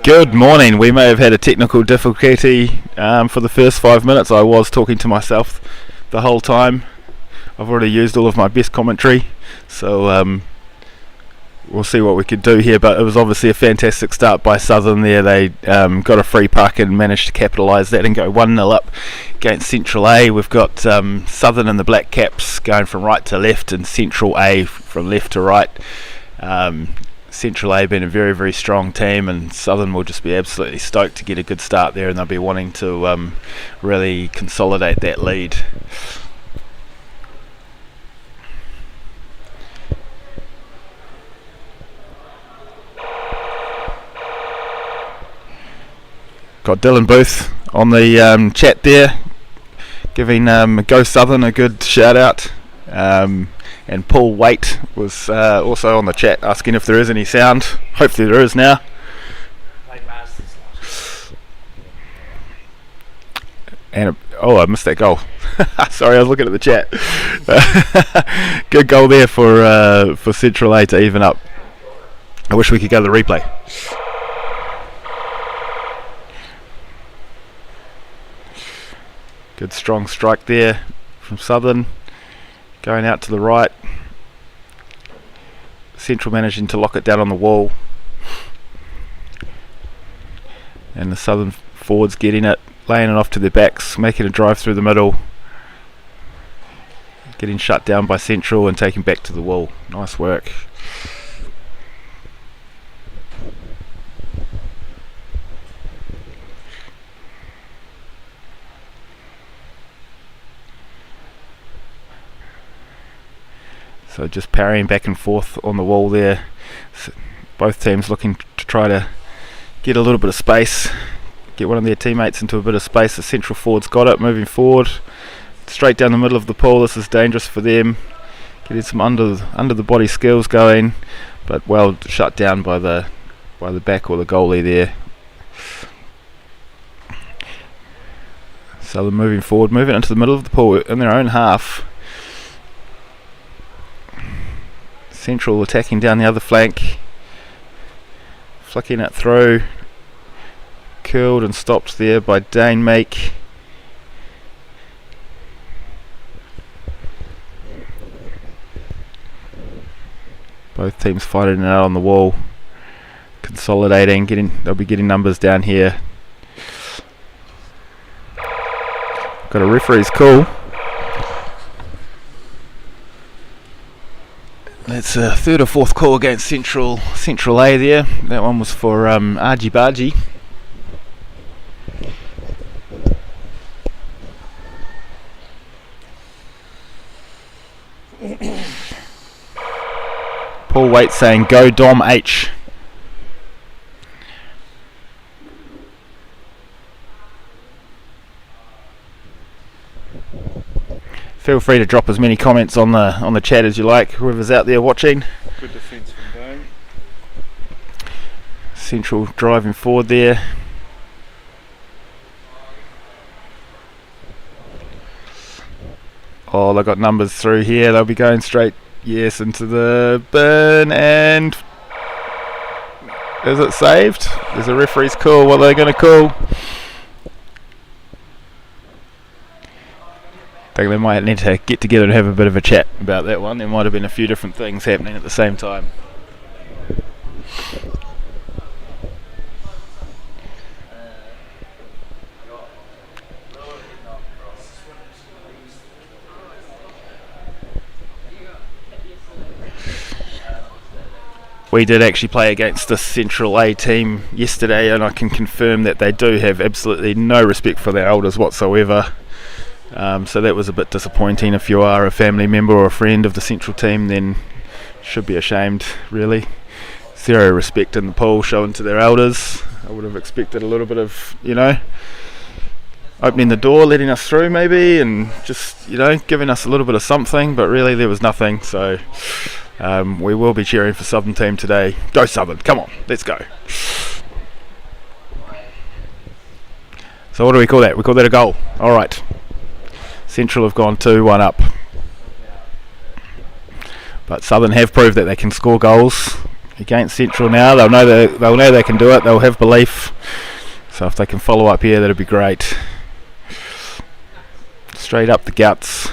Good morning. We may have had a technical difficulty for the first 5 minutes. I was talking to myself the whole time. I've already used all of my best commentary, so we'll see what we could do here. But it was obviously a fantastic start by Southern there. They got a free puck and managed to capitalise that and go 1-0 up against Central A. We've got Southern and the Black Caps going from right to left and Central A from left to right. Central A being a very, very strong team, and Southern will just be absolutely stoked to get a good start there, and they'll be wanting to really consolidate that lead. Got Dylan Booth on the chat there, giving Go Southern a good shout out. And Paul Waite was also on the chat asking if there is any sound. Hopefully there is now. And I missed that goal. Sorry, I was looking at the chat. Good goal there for Central A to even up. I wish we could go to the replay. Good strong strike there from Southern. Going out to the right. Central managing to lock it down on the wall. And the Southern forwards getting it, laying it off to their backs, making a drive through the middle. Getting shut down by Central and taken back to the wall. Nice work. So just parrying back and forth on the wall there. So both teams looking to try to get a little bit of space, get one of their teammates into a bit of space. The Central forwards got it, moving forward, straight down the middle of the pool. This is dangerous for them. Getting some under the body skills going, but well shut down by the back or the goalie there. So they're moving forward, moving into the middle of the pool in their own half. Central attacking down the other flank, flicking it through, curled and stopped there by Dane Make. Both teams fighting it out on the wall, consolidating, they'll be getting numbers down here. Got a referee's call. That's a third or fourth call against Central A there. That one was for Argy Bargy. Paul Waite saying go Dom H. Feel free to drop as many comments on the chat as you like, whoever's out there watching. Good defence from Dane. Central driving forward there. Oh, they've got numbers through here. They'll be going straight, yes, into the bin. And is it saved? There's a referee's call. What are they going to call? I think they might need to get together and have a bit of a chat about that one. There might have been a few different things happening at the same time. We did actually play against the Central A team yesterday, and I can confirm that they do have absolutely no respect for their elders whatsoever. So that was a bit disappointing. If you are a family member or a friend of the Central team, then should be ashamed, really. Zero respect in the pool shown to their elders. I would have expected a little bit of, opening the door, letting us through maybe, and just, giving us a little bit of something, but really there was nothing. So we will be cheering for Southern team today. Go Southern, come on, let's go. So what do we call that? We call that a goal. Alright. Central have gone 2-1 up. But Southern have proved that they can score goals. against Central now. They'll know they can do it. They'll have belief. So if they can follow up here, that'd be great. Straight up the guts.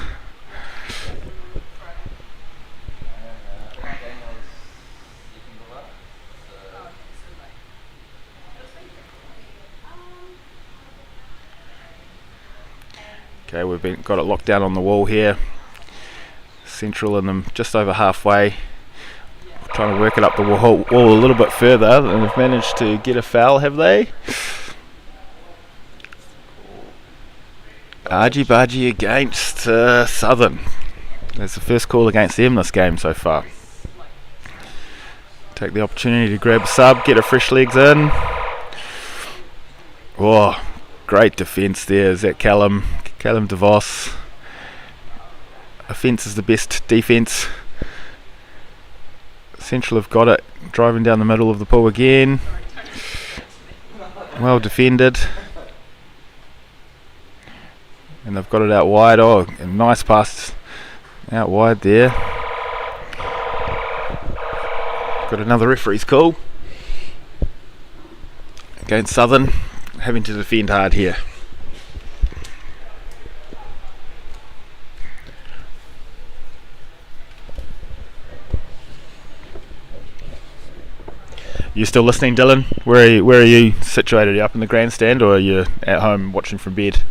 Okay, we've got it locked down on the wall here. Central in them just over halfway. Trying to work it up the wall a little bit further, and they've managed to get a foul, have they? Argy-bargy against Southern. That's the first call against them this game so far. Take the opportunity to grab a sub, get a fresh legs in. Oh, great defence there. Is that Callum DeVos? Offence is the best defence. Central have got it, driving down the middle of the pool again. Well defended. And they've got it out wide. Oh, a nice pass out wide there. Got another referee's call against Southern, having to defend hard here. You still listening, Dylan? Where are you situated? Are you up in the grandstand, or are you at home watching from bed?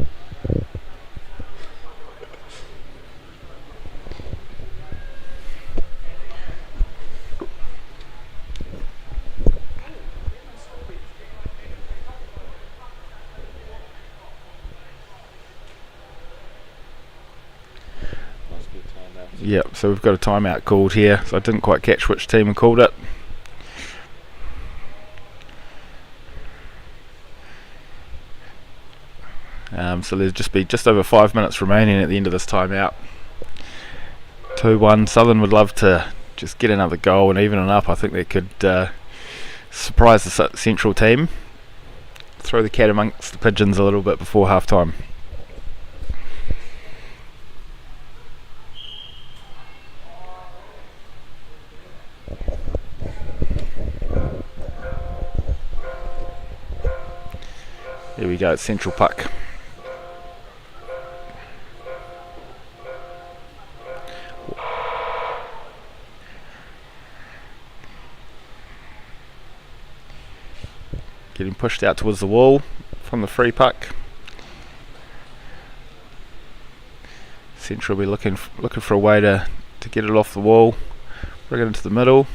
Yep, so we've got a timeout called here, so I didn't quite catch which team called it. So there's just over 5 minutes remaining at the end of this timeout. 2-1. Southern would love to just get another goal and even it up. I think they could surprise the Central team. Throw the cat amongst the pigeons a little bit before half time. Here we go, it's Central puck. Getting pushed out towards the wall from the free puck. Central will be looking for a way to get it off the wall. Bring it into the middle.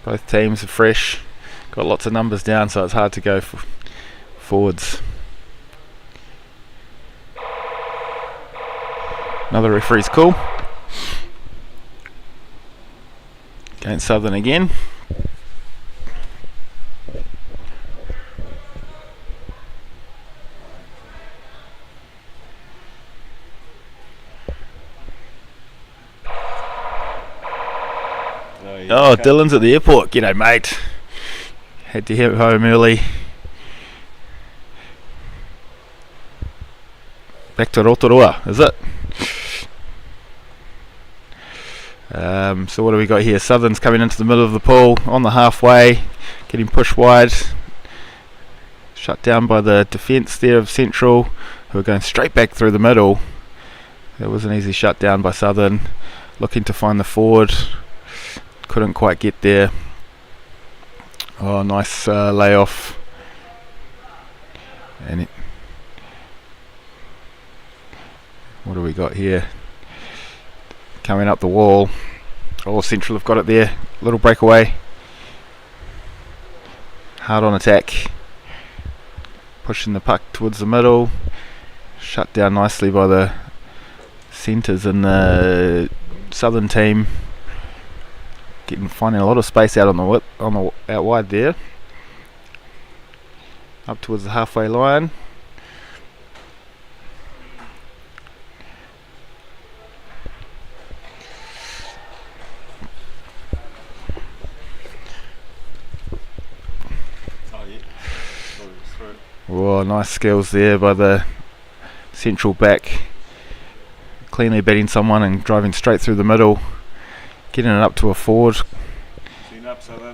Both teams are fresh. Got lots of numbers down, so it's hard to go forwards. Another referee's call. Against Southern again. Oh, Dylan's at the airport. G'day, mate. Had to head home early. Back to Rotorua, is it? So what do we got here? Southern's coming into the middle of the pool on the halfway, getting pushed wide. Shut down by the defence there of Central, who are going straight back through the middle. That was an easy shut down by Southern. Looking to find the forward. Couldn't quite get there. Oh, nice layoff. And what do we got here? Coming up the wall. Oh, Central have got it there. Little breakaway. Hard on attack. Pushing the puck towards the middle. Shut down nicely by the centres in the Southern team. Finding a lot of space out on the out wide there. Up towards the halfway line. Oh, nice skills there by the Central back. cleanly beating someone and driving straight through the middle, getting it up to a forward.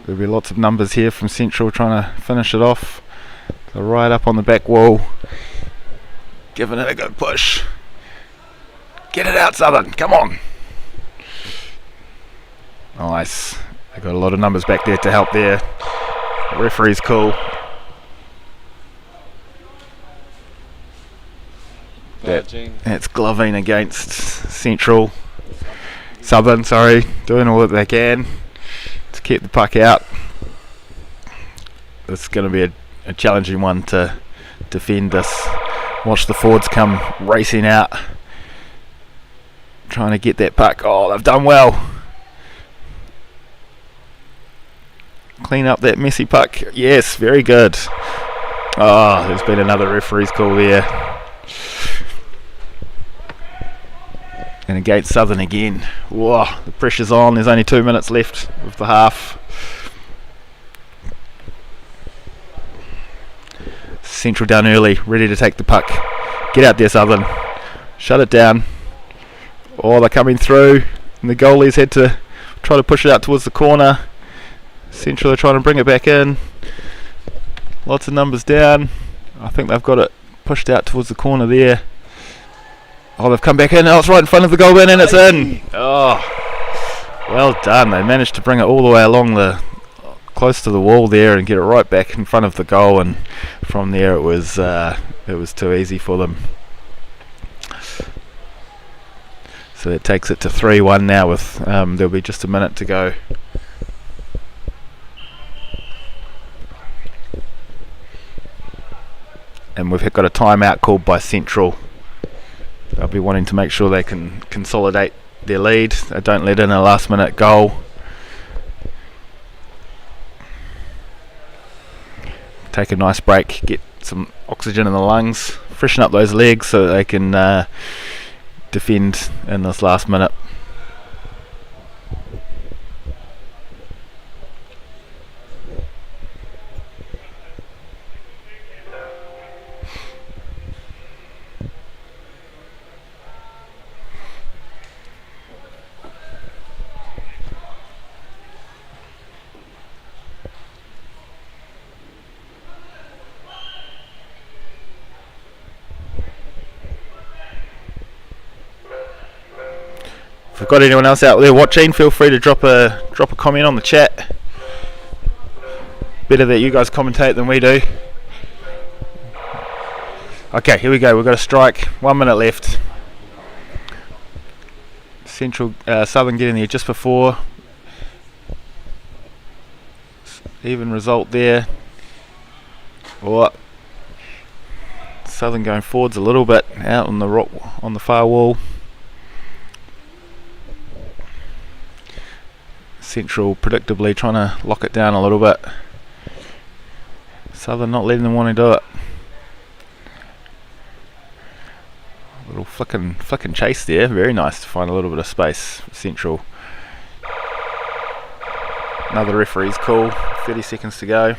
There'll be lots of numbers here from Central trying to finish it off. So right up on the back wall, giving it a good push. Get it out, Southern, come on. Nice. They've got a lot of numbers back there to help there. The referee's cool. That's gloving against Central. Southern, sorry, doing all that they can to keep the puck out. This is going to be a challenging one to defend this. Watch the forwards come racing out, trying to get that puck. Oh, they've done well. Clean up that messy puck. Yes, very good. Oh, there's been another referee's call there. And against Southern again. Whoa, the pressure's on. There's only 2 minutes left of the half. Central down early, ready to take the puck. Get out there, Southern. Shut it down. Oh, they're coming through. And the goalie's had to try to push it out towards the corner. Central are trying to bring it back in. Lots of numbers down. I think they've got it pushed out towards the corner there. Oh, they've come back in. Oh, it's right in front of the goal bin and it's in. Oh, well done. They managed to bring it all the way along close to the wall there and get it right back in front of the goal, and from there it was too easy for them. So that takes it to 3-1 now with there'll be just a minute to go. And we've got a timeout called by Central. They'll be wanting to make sure they can consolidate their lead. They don't let in a last minute goal. Take a nice break, get some oxygen in the lungs, freshen up those legs so that they can defend in this last minute. If we've got anyone else out there watching, feel free to drop a comment on the chat. Better that you guys commentate than we do. Okay, here we go. We've got a strike. 1 minute left. Central Southern getting there just before. Even result there. Or Southern going forwards a little bit out on the rock on the far wall. Central predictably trying to lock it down a little bit. Southern not letting them want to do it. A little flicking chase there. Very nice to find a little bit of space for Central. Another referee's call. 30 seconds to go.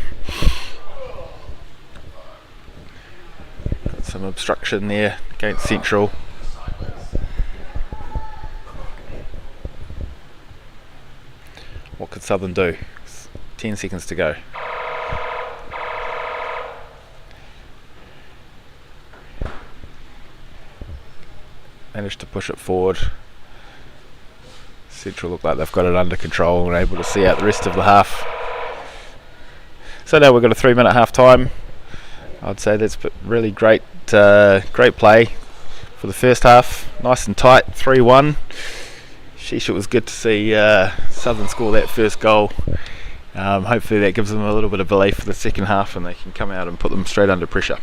Got some obstruction there against Central. What could Southern do? 10 seconds to go. Managed to push it forward. Central look like they've got it under control and able to see out the rest of the half. So now we've got a 3 minute half time. I'd say that's really great play for the first half. Nice and tight, 3-1. Sheesh, it was good to see Southern score that first goal. Hopefully that gives them a little bit of belief for the second half and they can come out and put them straight under pressure.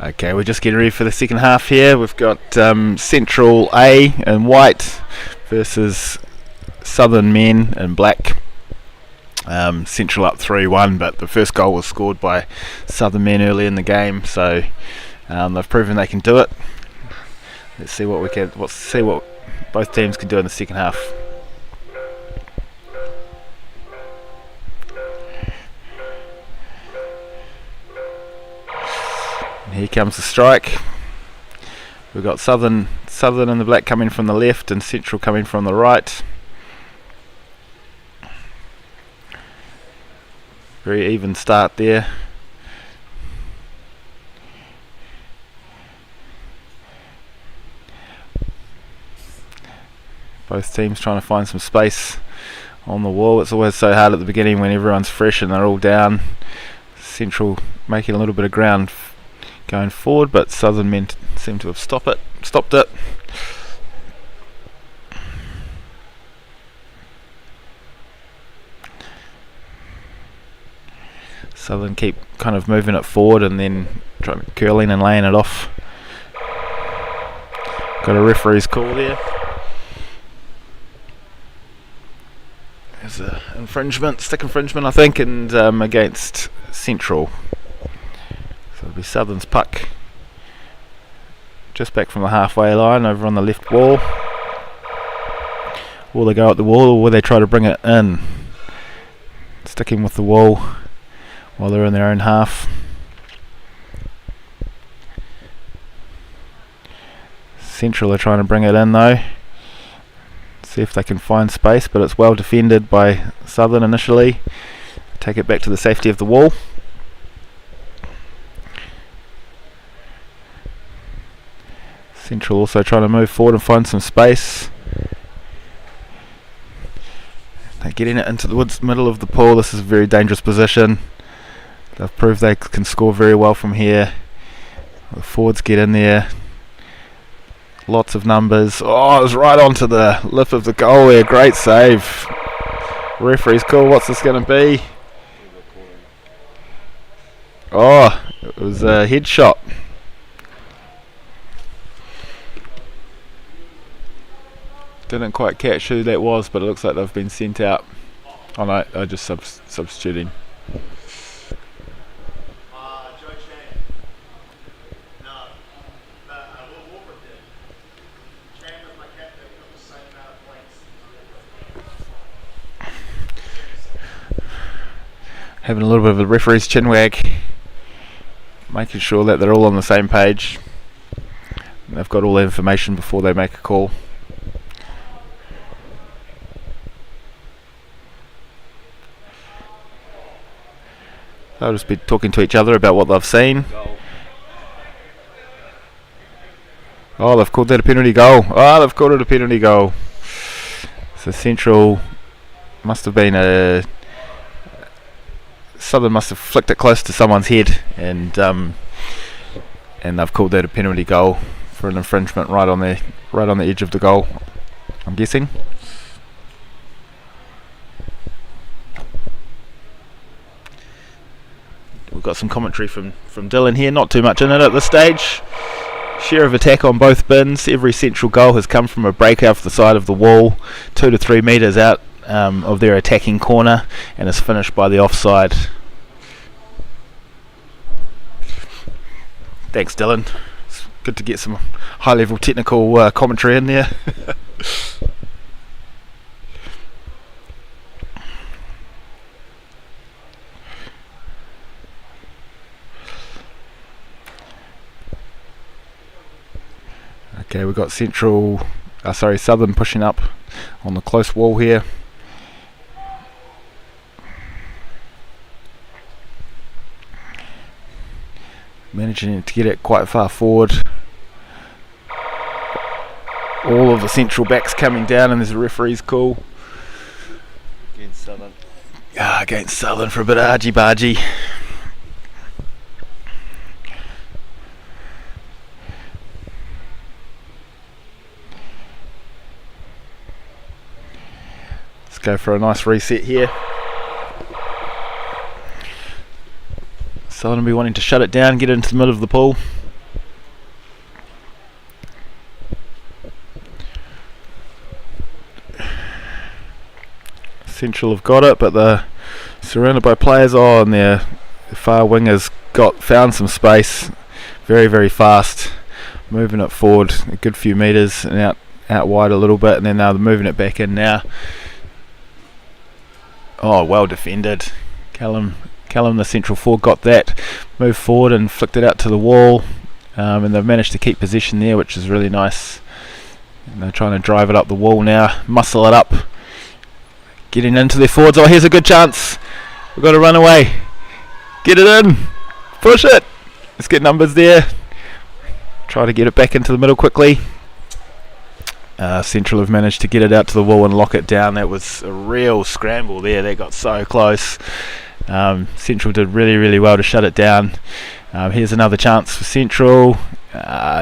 Okay, we're just getting ready for the second half here. We've got Central A in white versus Southern men in black. Central up 3-1, but the first goal was scored by Southern men early in the game, so they've proven they can do it. Let's see what both teams can do in the second half. And here comes the strike. We've got Southern in the black coming from the left and Central coming from the right. Very even start there. Both teams trying to find some space on the wall. It's always so hard at the beginning when everyone's fresh and they're all down. Central making a little bit of ground going forward, but Southern men seem to have stopped it. Southern keep kind of moving it forward and then curling and laying it off. Got a referee's call there. There's a stick infringement I think, and against Central. So it'll be Southern's puck just back from the halfway line over on the left wall. Will they go at the wall or will they try to bring it in? Sticking with the wall while they're in their own half. Central are trying to bring it in though. See if they can find space, but it's well defended by Southern initially. Take it back to the safety of the wall. Central also trying to move forward and find some space. They're getting it into the middle of the pool. This is a very dangerous position. They've proved they can score very well from here. The forwards get in there. Lots of numbers. Oh, it was right onto the lip of the goal there. Great save. Referee's call. What's this going to be? Oh, it was a headshot. Didn't quite catch who that was, but it looks like they've been sent out. Oh no, I just substituting. Having a little bit of a referee's chinwag, making sure that they're all on the same page. They've got all the information before they make a call. They'll just be talking to each other about what they've seen. Oh, they've called that a penalty goal. Oh, they've called it a penalty goal. So Central must have been Southern must have flicked it close to someone's head, and they've called that a penalty goal for an infringement right on the edge of the goal, I'm guessing. We've got some commentary from Dylan here, not too much in it at this stage. Share of attack on both bins. Every Central goal has come from a break off the side of the wall, 2 to 3 metres out of their attacking corner, and is finished by the offside. Thanks, Dylan. It's good to get some high-level technical commentary in there. Okay, we've got Southern pushing up on the close wall here. Managing to get it quite far forward. All of the Central backs coming down, and there's a referee's call. Against Southern. Against Southern for a bit of argy-bargy. Go for a nice reset here. Southern will be wanting to shut it down, get it into the middle of the pool. Central have got it, but they're surrounded by players. Oh, and their far wing has found some space, very, very fast, moving it forward a good few metres and out wide a little bit, and then they're moving it back in now. Oh, well defended. Callum, the central forward, got that, moved forward and flicked it out to the wall, and they've managed to keep possession there, which is really nice. And they're trying to drive it up the wall now, muscle it up, getting into their forwards. Oh, here's a good chance. We've got to run away. Get it in. Push it. Let's get numbers there. Try to get it back into the middle quickly. Central have managed to get it out to the wall and lock it down. That was a real scramble there. They got so close. Central did really, really well to shut it down. Here's another chance for Central.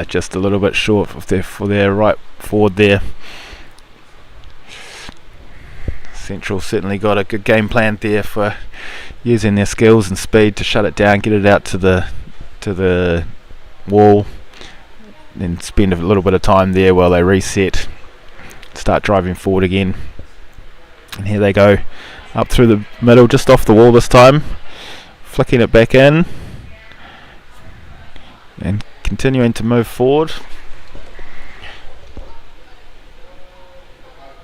Just a little bit short for their right forward there. Central certainly got a good game plan there for using their skills and speed to shut it down, get it out to the wall, then spend a little bit of time there while they reset, start driving forward again. And here they go, up through the middle, just off the wall this time, flicking it back in and continuing to move forward.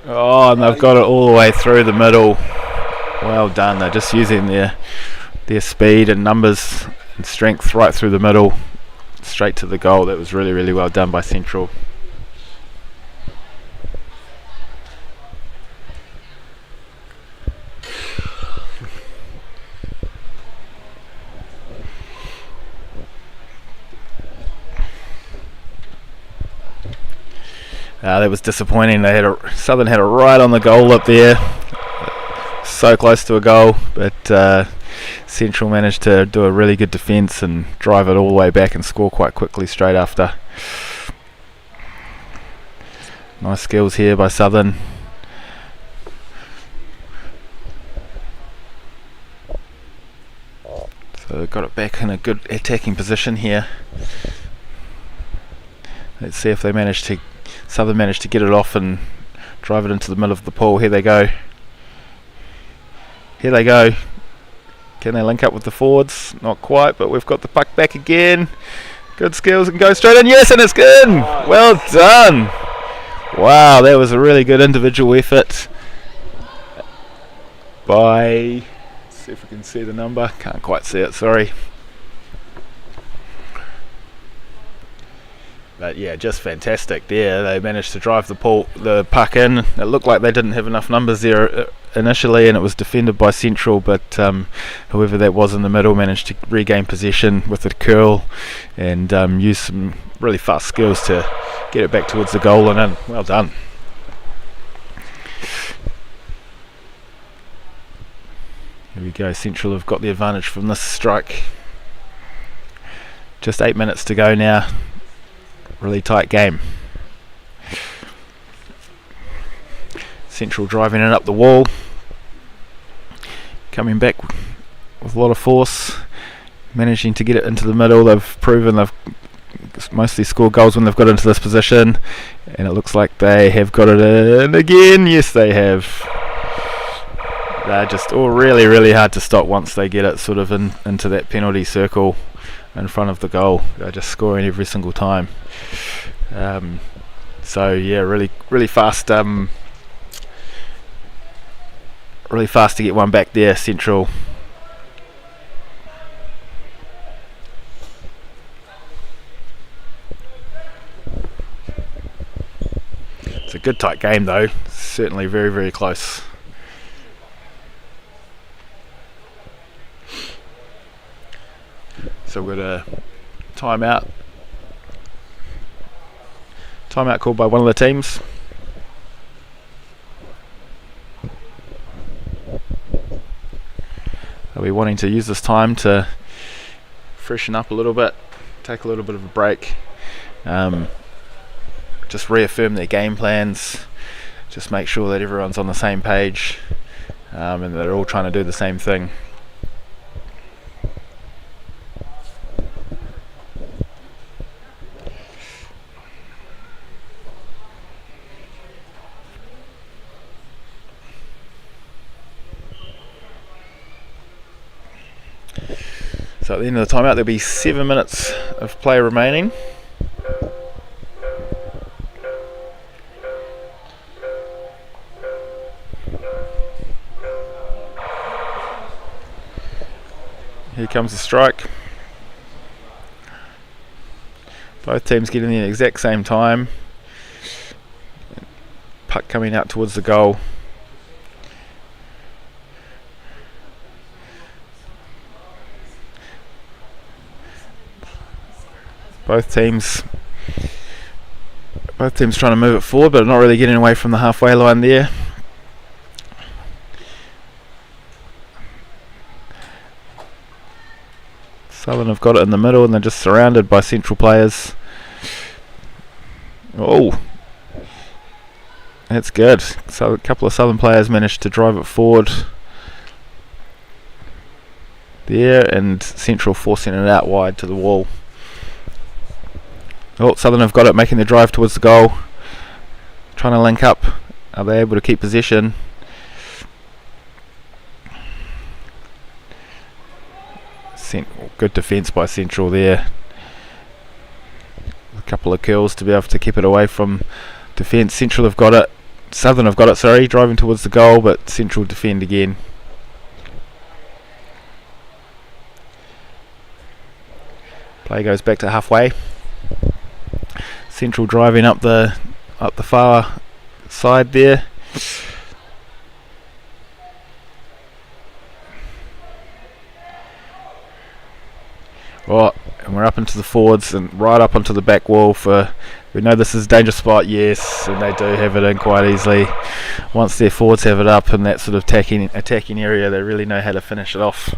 Oh, and they've got it all the way through the middle. Well done. They're just using their speed and numbers and strength right through the middle, straight to the goal. That was really, really well done by Central. That was disappointing. Southern had it right on the goal up there, so close to a goal, but Central managed to do a really good defence and drive it all the way back and score quite quickly straight after. Nice skills here by Southern. So they've got it back in a good attacking position here. Let's see if Southern managed to get it off and drive it into the middle of the pool. Here they go. Here they go. Can they link up with the forwards? Not quite, but we've got the puck back again. Good skills and go straight in. Yes, and it's in. Well done. Wow, that was a really good individual effort by... Let's see if we can see the number. Can't quite see it, sorry. But yeah, just fantastic there. They managed to drive the puck in. It looked like they didn't have enough numbers there initially, and it was defended by Central, but whoever that was in the middle managed to regain possession with a curl and use some really fast skills to get it back towards the goal and in. Well done. Here we go. Central have got the advantage from this strike. Just 8 minutes to go now. Really tight game. Central driving it up the wall, coming back with a lot of force, managing to get it into the middle. They've proven they've mostly scored goals when they've got into this position, and it looks like they have got it in again. Yes, they have. They're just all really, really hard to stop once they get it sort of into that penalty circle in front of the goal. They're just scoring every single time. So yeah, really, really fast. Really fast to get one back there, Central. It's a good tight game though. Certainly very, very close. So we've got a timeout. Timeout called by one of the teams. They'll be wanting to use this time to freshen up a little bit, take a little bit of a break, just reaffirm their game plans, just make sure that everyone's on the same page, and they're all trying to do the same thing. So at the end of the timeout there'll be 7 minutes of play remaining. Here comes the strike. Both teams getting the exact same time. Puck coming out towards the goal. Both teams trying to move it forward, but not really getting away from the halfway line there. Southern have got it in the middle and they're just surrounded by Central players. Oh, that's good. So a couple of Southern players managed to drive it forward there, and Central forcing it out wide to the wall. Oh, Southern have got it, making the drive towards the goal, trying to link up. Are they able to keep possession? Good defence by Central there. A couple of kills to be able to keep it away from defence. Central have got it. Southern have got it, sorry, driving towards the goal, but Central defend again. Play goes back to halfway. Central driving up the far side there. Right, and we're up into the forwards and right up onto the back wall for. We know this is a dangerous spot, yes, and they do have it in quite easily. Once their forwards have it up in that sort of attacking area, they really know how to finish it off.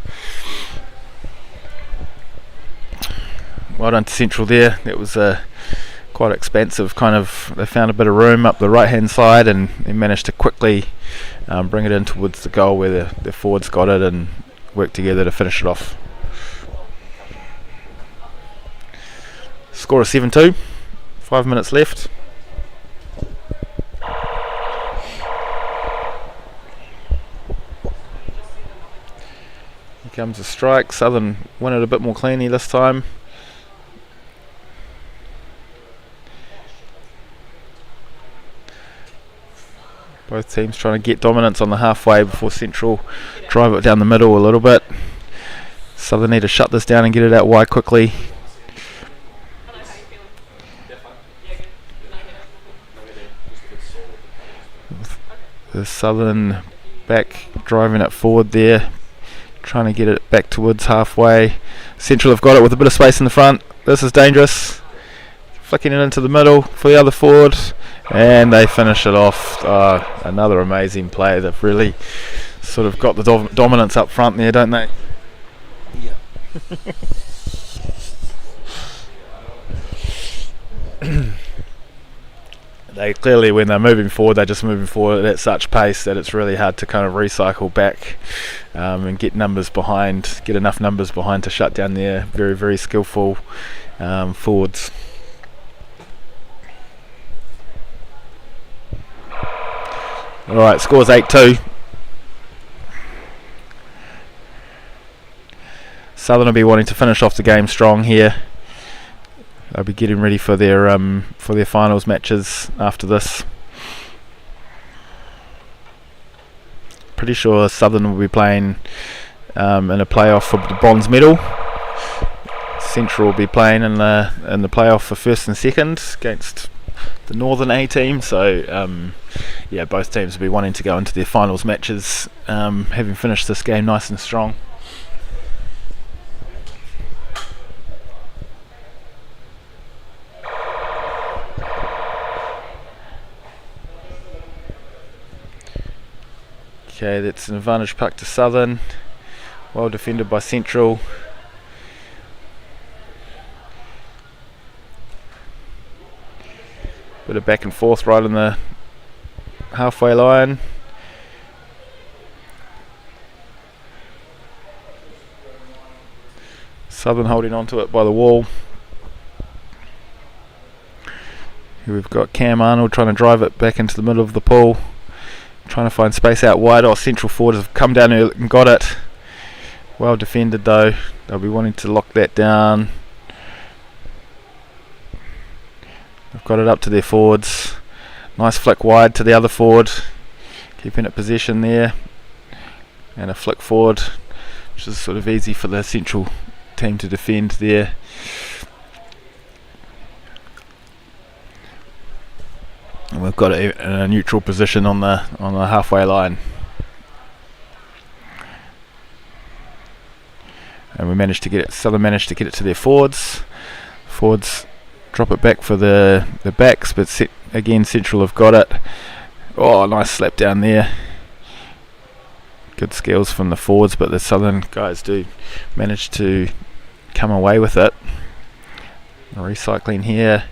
Well done to Central there. That was quite expansive kind of. They found a bit of room up the right hand side and they managed to quickly bring it in towards the goal where the forwards got it and worked together to finish it off. Score of 7-2, 5 minutes left. Here comes a strike. Southern win it a bit more cleanly this time. Both teams trying to get dominance on the halfway before Central drive it down the middle a little bit. Southern need to shut this down and get it out wide quickly. The Southern back driving it forward there, trying to get it back towards halfway. Central have got it with a bit of space in the front. This is dangerous. Flicking it into the middle for the other forward, and they finish it off. Another amazing play. They've really sort of got the dominance up front there, don't they? Yeah. They clearly, when they're moving forward, they're just moving forward at such pace that it's really hard to kind of recycle back and get enough numbers behind to shut down their very, very skillful forwards. Alright, scores 8-2. Southern will be wanting to finish off the game strong here. They'll be getting ready for their finals matches after this. Pretty sure Southern will be playing in a playoff for the bronze medal. Central will be playing in the playoff for first and second against the Northern A team. So yeah, both teams will be wanting to go into their finals matches, having finished this game nice and strong. Okay, that's an advantage puck to Southern. Well defended by Central. Bit of back and forth right on the halfway line. Southern holding onto it by the wall. Here we've got Cam Arnold trying to drive it back into the middle of the pool. Trying to find space out wide. Central forward have come down and got it. Well defended though. They'll be wanting to lock that down. They've got it up to their forwards. Nice flick wide to the other forward, keeping it possession there, and a flick forward, which is sort of easy for the central team to defend there. And we've got it in a neutral position on the halfway line, and we managed to get it. Southern managed to get it to their forwards. Forwards drop it back for the backs, but again Central have got it. Oh, nice slap down there. Good skills from the forwards, but the Southern guys do manage to come away with it. Recycling here.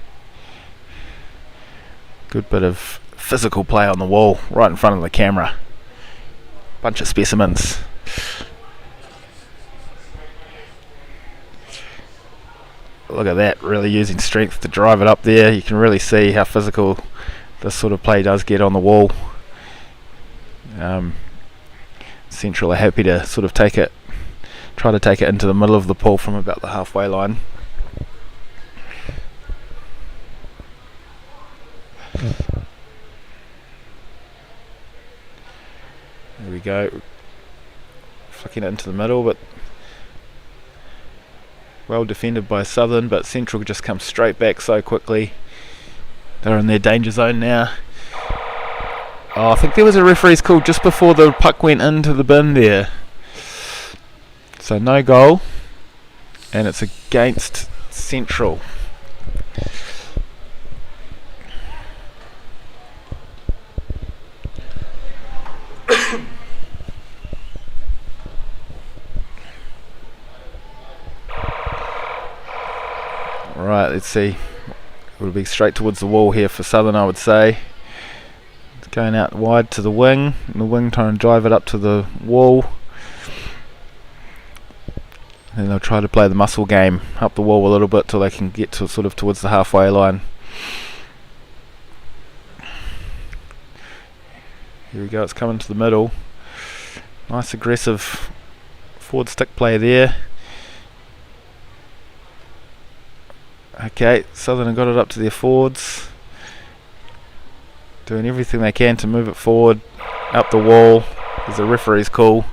Good bit of physical play on the wall, right in front of the camera. Bunch of specimens. Look at that, really using strength to drive it up there. You can really see how physical this sort of play does get on the wall. Central are happy to sort of try to take it into the middle of the pool from about the halfway line. There we go. Flicking it into the middle, but well defended by Southern, but Central just comes straight back so quickly. They're in their danger zone now. Oh, I think there was a referee's call just before the puck went into the bin there. So no goal, and it's against Central. Right, let's see. It'll be straight towards the wall here for Southern, I would say. It's going out wide to the wing, and the wing trying to drive it up to the wall. And they'll try to play the muscle game up the wall a little bit till they can get to sort of towards the halfway line. Here we go, it's coming to the middle. Nice aggressive forward stick play there. Okay, Southern have got it up to their forwards, doing everything they can to move it forward, up the wall. There's a referee's call.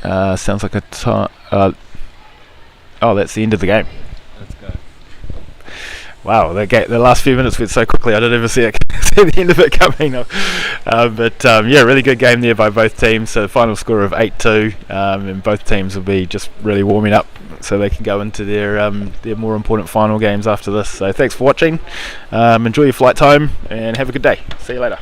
Sounds like a time. Oh, that's the end of the game. Let's go. Wow, the last few minutes went so quickly. I didn't ever see the end of it coming. Yeah, really good game there by both teams. So the final score of 8-2, and both teams will be just really warming up so they can go into their more important final games after this. So thanks for watching. Enjoy your flight time and have a good day. See you later.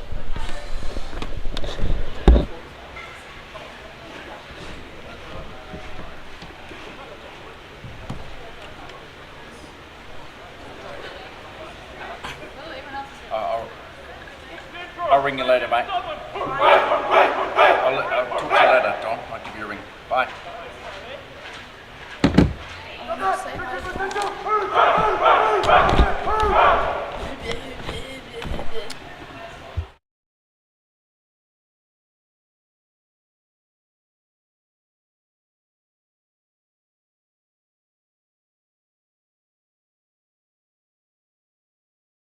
I'll ring you later, mate. I'll talk to you later, Don. I'll give you a ring. Bye.